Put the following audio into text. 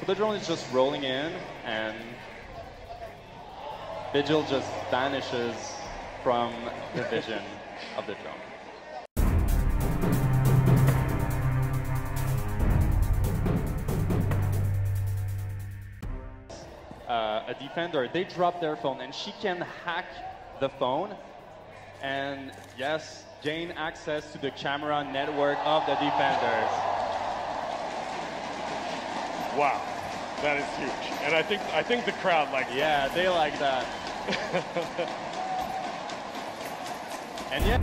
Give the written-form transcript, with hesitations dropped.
So the drone is just rolling in, and Vigil just vanishes from the vision of the drone. A defender, they drop their phone, and she can hack the phone. And yes, gain access to the camera network of the defenders. Wow, that is huge. And I think the crowd likes that. Yeah, they like that. And yet.